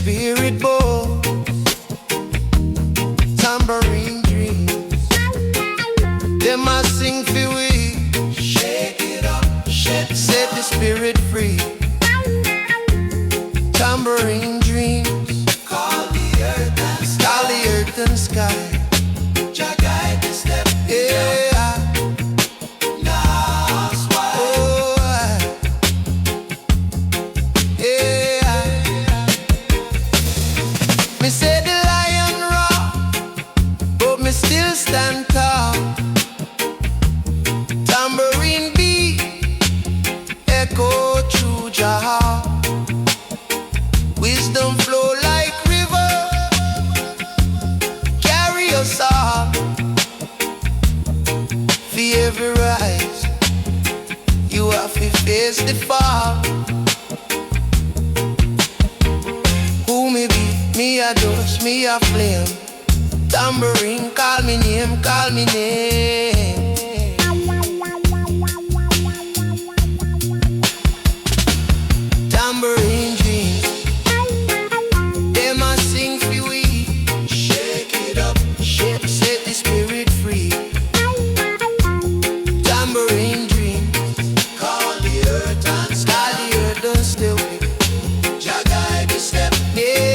spirit bowl, tambourine dreams. Them I sing for we. Shake it up, shake. Set the spirit free. Tambourine dreams. Call the earth and sky. Call the earth and sky. Jah guide the step. Yeah. Me say the lion roar, but me still stand tall. Tambourine beat, echo through Jah heart. Wisdom flow like river, carry us all. For every rise, you have to face the fall. Who me be? Me a dust, me a flame. Tambourine, call me name, call me name. Tambourine dreams. Them a sing for we. Shake it up, shake, set the spirit free. Tambourine dreams. Call the earth and sky. Call the earth and still. Jah guide the step. Yeah.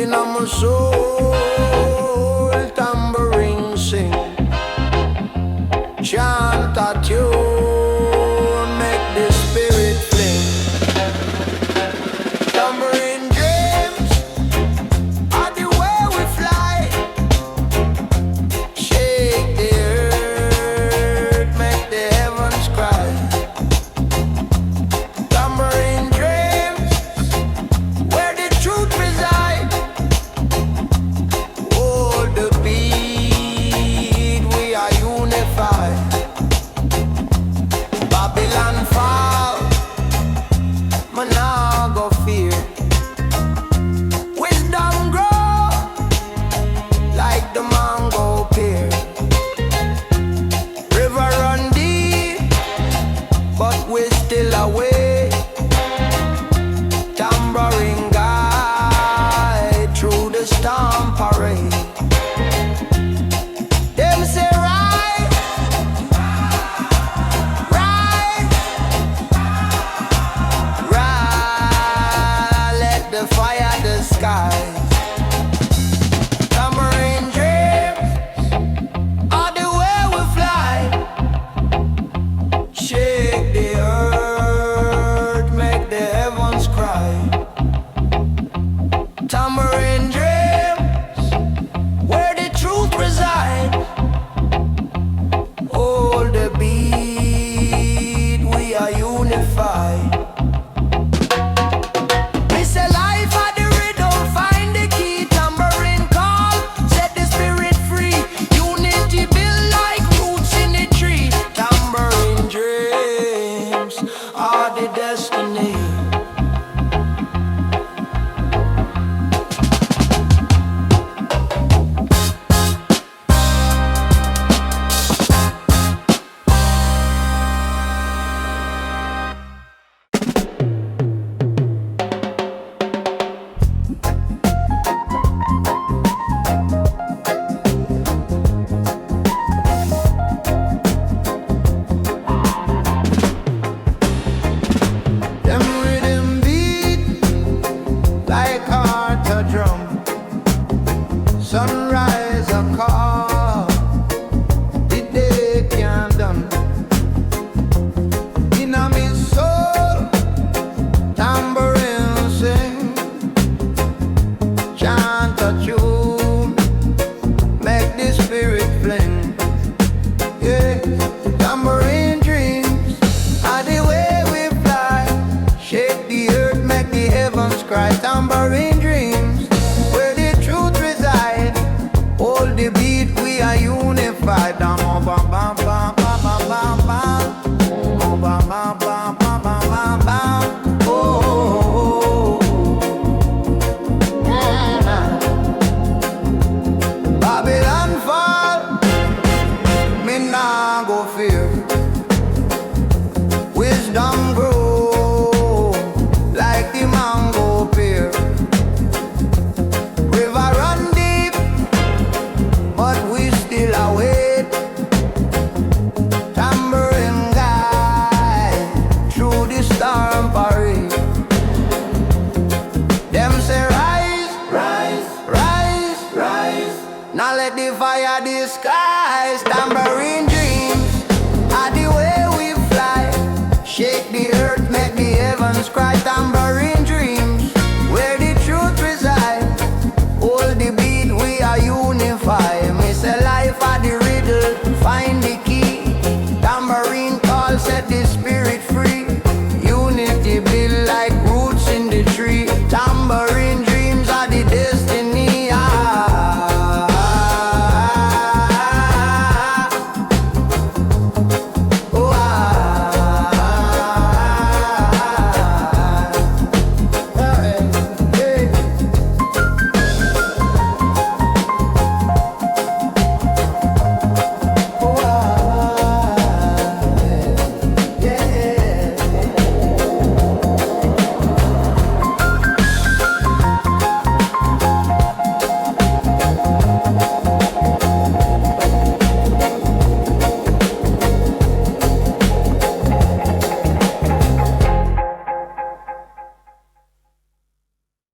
In my soul, tambourine sing, chant a tune, make the spirit fling. Tambourine dreams are the way we fly. Shake the earth, make the heavens cry. Tambourine dreams, where the truth resides. Hold the beat, we are unified. Babylon fall, man nah go fear. Wisdom grow like the mango pear. River run deep, but we're still away. Tambourine guide through the storm parade. Them say rise, rise, rise, let the fire the skies. Tambourine dreams are the way we fly. Shake the earth, make the heavens cry. Tambourine dreams, where the truth resides. Hold the beat, we are unified. Miss a life at the rhythm, find the key. Tambourine call, set the spirit free. Unity build like roots in the tree. Tambourine dreams are the destiny. Them rhythm beat like heart a drum. Sunrise a call, the day can't done. In a me soul, tambourine sing, chant a tune, make the spirit fling. Yeah, tambourine dreams are the way we fly. Shake the earth, make the heavens cry. Tambourine dreams, where the truth resides. Hold the beat, we are unified. Bam, bam, bam, bam, bam, bam, bam, bam. Oh, bam, bam, bam, bam, bam, bam, bam. Oh, nah. Babylon fall, me nah go fear. Wisdom grow like the mango pear. River run deep, but we still await. Tambourine guide through the storm parade. Them say rise, rise, rise, rise. Now let the fire the skies. Tambourine dreams are the way we fly. Shake the earth, make the heavens cry. Tambourine